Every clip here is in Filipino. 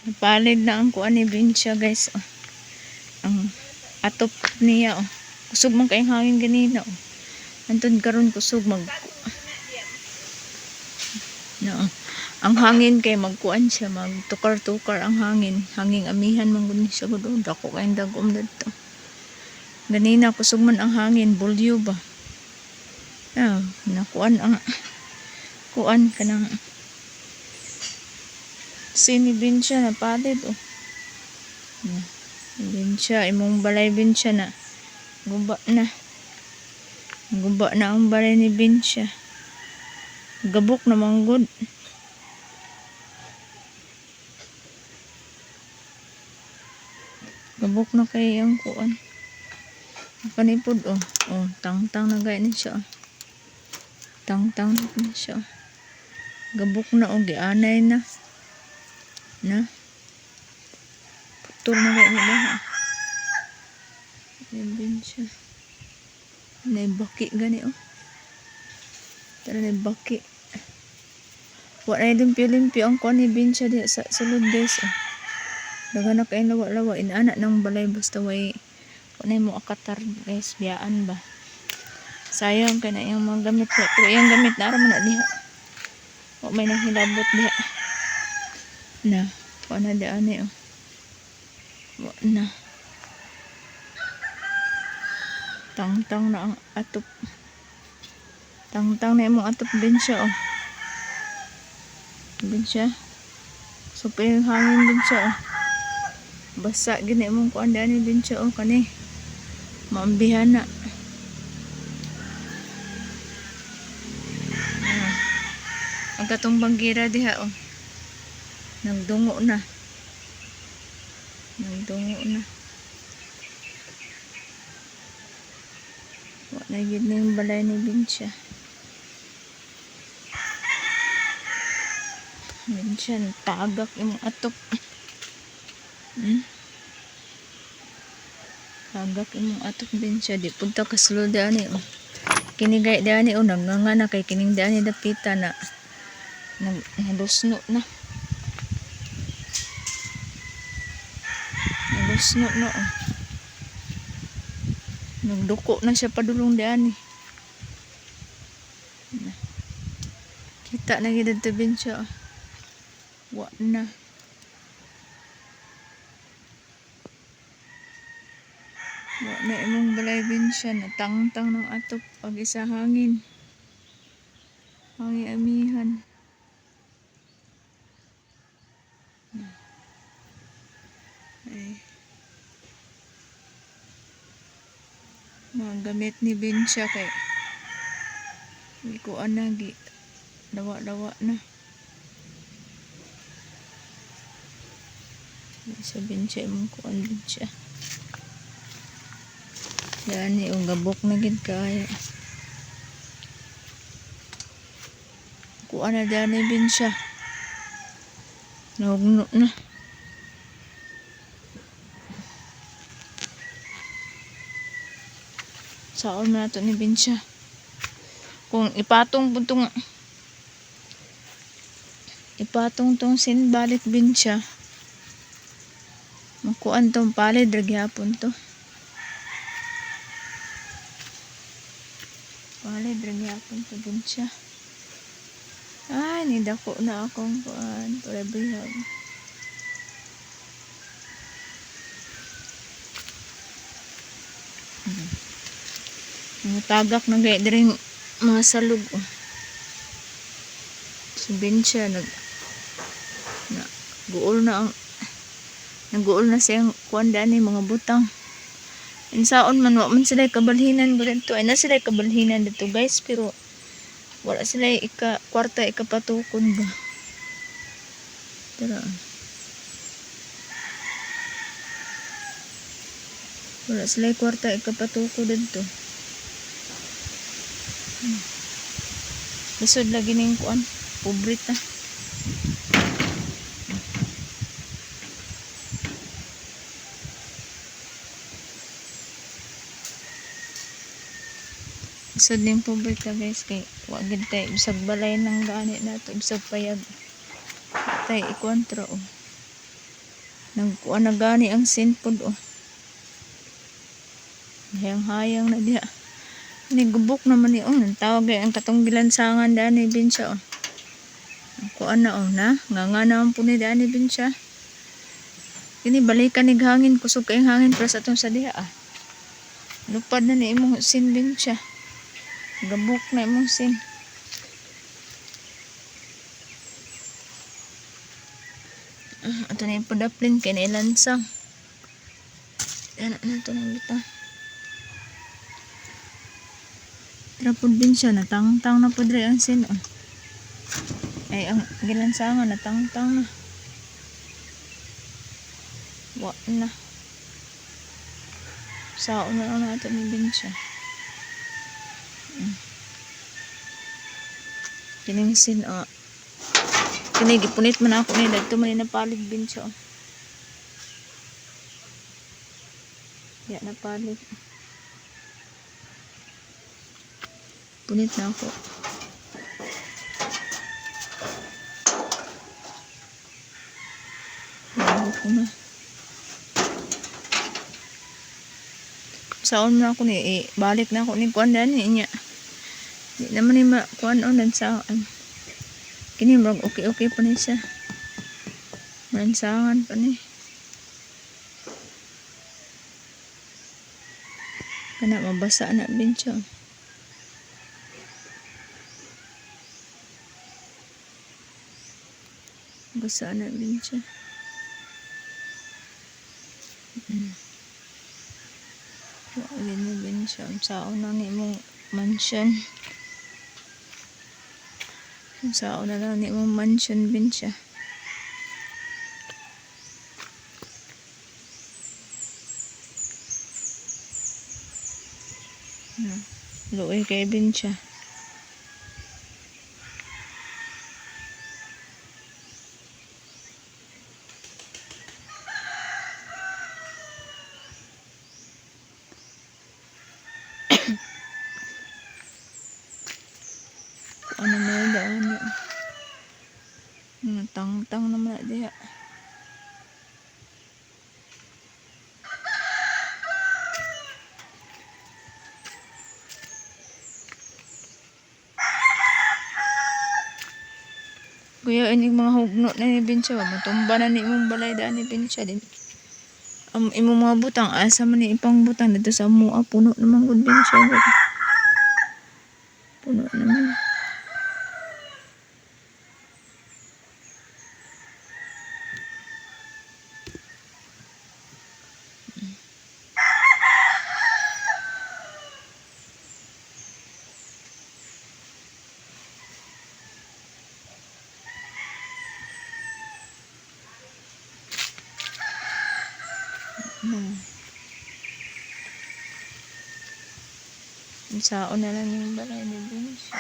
Napalid na ang kuan ni Binsya guys. Oh. Ang atop niya. Oh. Kusog man kayong hangin ganina. Oh. Antun karon kusog mag... No. Ang hangin kay magkuan siya. Magtukar-tukar ang hangin. Hanging amihan man gud siya gud. Dako kayong dagom dito. Ganina kusog man ang hangin. Bulyo ba? Nakuan ang... Kuan ka ng... Sini Binsya na palid oh. Binsya, imong balay Binsya na. Guba na. Guba na ang balay ni Binsya. Gabok na manggod. Gabok na kay ang kuan. Kanipod oh. Oh, tang-tang na gaya ni siya. Tang-tang na siya. Gabok na oh, gianay na. Na. Putol na gaya nila ha. Yan Binsya. Naibaki gani oh. Tara naibaki. Wala na limpyo-limpyo ang kuan ni Binsya diya sa sulod guys oh. Daga na kayong lawa-lawa. Inaanak ng balay basta way kunay mo akatar guys. Biyaan ba. Sayang ka na yung mga gamit. Pero yung gamit na araman na diha. O may nahilabot diha. Na. Kuan na daan eh oh. Na. Tang-tang na ang atop. Tang-tang na yung atop Binsya oh. Binsya. So pa yung hangin Binsya oh. Basa gina mong kuan daan ni Binsya oh. Kani. Maambihan na. Ang katong banggira diha oh. Nagdungo na. Nagdungo na. Wala gid na yung balay ni Binsya. Binsya, tagak yung atop. Tagak yung atop Binsya. Di punta kasulod daan eh. Oh. Kinigay daan eh. Oh, nanganga na kay kining daan eh. Dapita na. Nalusno na. Nalusno na oh. Nagduko na siya padulong daan eh. Kita na gid dito Binsya oh. Wa na. Wa na imong balay Binsya. Natang-tang ng atop. Pag isa hangin. Hangin amihan. Ay. Mga gamit ni Binsya kay hindi ko anagi. Dawa-dawa na. Sa Binsya imong kuan Binsya. Dani ang gabok na gid kaya. Kuan na dani Binsya. Nahugno na. Saon na to ni Binsya. Kung ipatong tong sinbalik Binsya. Makuan tong palid ragyapon to. Palid ragyapon to Binsya. Ay, nidako na akong kuan. Turabihag. Tagak na gaya din mga salug oh. Si Binsya nag-uol na siyang kuan daan ni mga butang. Insaon man wa man sila kabalhinan dito. Ay na sila kabalhinan dito guys, pero wala sila kwarta ikapatukon ba. Tara. Wala sila kwarta ikapatukon dito. Lisod lagi ning kuan, pobrit na. Lisod ning pobrit ka guys kay wa gid tay bisag balay nang gani nato bisag payag. Tay ikontra oh. Nagkuha na gani ang sinpod oh. Hayang-hayang na diha. Nigubok naman ni oh. Nagtawag ay ang katong gilansangan daan ni Binsya oh. Kuha na oh na. Nga naman po ni daan ni Binsya. Kini balikan ni hangin. Kusog kayong hangin para sa itong sa diha ah. Lupad na ni imong sin Binsya. Gabok na imong sin. Ito na yung padaplin kaya nailansang. Yan na ito na bita. Trapod Binsya natangtang na po dre ang sin oh. Ay ang gilansangan natangtang na. Wa na. Saon na lang natin ni Binsya. Kining sin oh. Kini gipunit man ako ni dagto man napalig Binsya oh. Ya napalig. Punit na ako. Bago ko na. Saon na ako ni balik na ako ni kuan dan niya. Di naman ni kuan on dan saan. Kini murag okay pa ni siya. Mansangan pa ni. Kana mabasa na Binsya. Basa na Binsya. Wala ni Binsya. Saon na ni mong mansion. Saon na lang ni mong mansion Binsya. Luoy kay Binsya. Ano mo daan niya. Tang-tang naman na diya. Kuya, ini mga hugno na ni Binsya. Matumba na ni imong balay daan ni Binsya din. Imong mga butang, asa man ni ipang butang dito sa mua. Puno naman good Binsya. Puno naman. Saon na lang yung balay ni Binsya.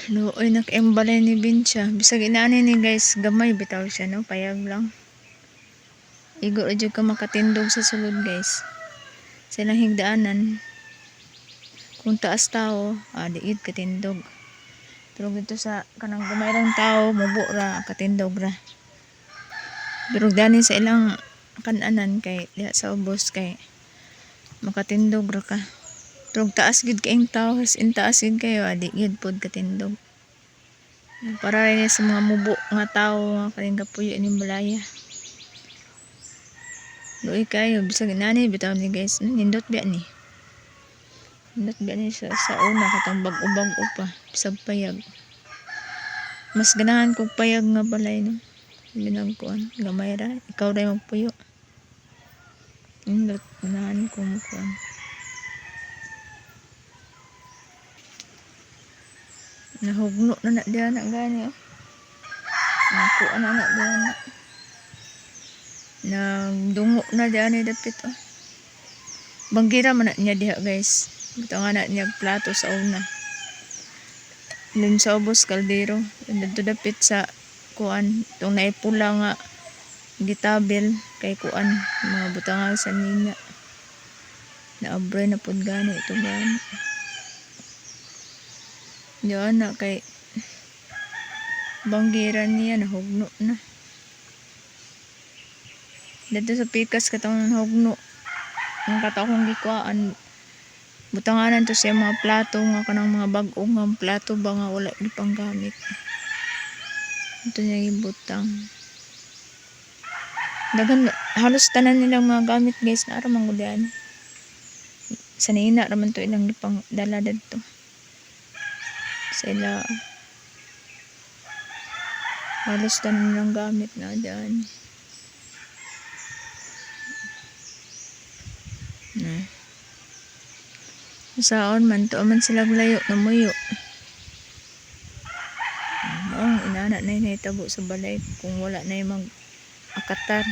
Luoy nak-embalay ni Binsya. Bisag inaani ni guys, gamay bitaw siya no, payag lang. Igo ra jud ka makatindog sa sulod guys. Sa ilang higdaanan kung taas tao, diid katindog. Pero dito sa kanang gamay lang tao, mubo ra katindog ra. Pero dani sa ilang kananan kay diha sa ubos kay makatindog ra ka. Pero taas gid kaing tao, in taas gid kayo, diid pod katindog. Para rin sa mga mubo nga tao, kaling kapuyo ining balaya. Luoy kayo, bisag inani bitaw ni guys, nindot biya ni. Nindot biya ni sa una, katong bag-ubag pa, bisag payag. Mas ganahan kong payag nga balay no. Binagkuan, gamay ra, ikaw ra magpuyo. Nindot, ganahan kong kuan. Nahugno na diyan na gani oh. Nakuha na diyan na. Nagdungo na diyan ni dapit oh. Banggira man na niya diha guys. Ito nga na niya plato sa una. Lim sa ubos kaldero. Dito dapit sa kuan itong naipula nga gitabel kay kuan mga butangan sa nina naabray na pud gani ito gani diyan na kay banggiran niya nahugno na dito sa pikas katong nahugno ang katong gikuan butanganan to siya mga plato nga kanang mga bag-o nga plato ba nga wala di pang gamit ito niya ibutang dagan halos tanan nilang mga gamit guys na aram ang gudan sa nina raman to ilang pang dala dito sa ila halos tanan nilang gamit na daan na saon man to man sila layo na muyo ang inana na inahitabo sa balay kung wala na yung mag akatar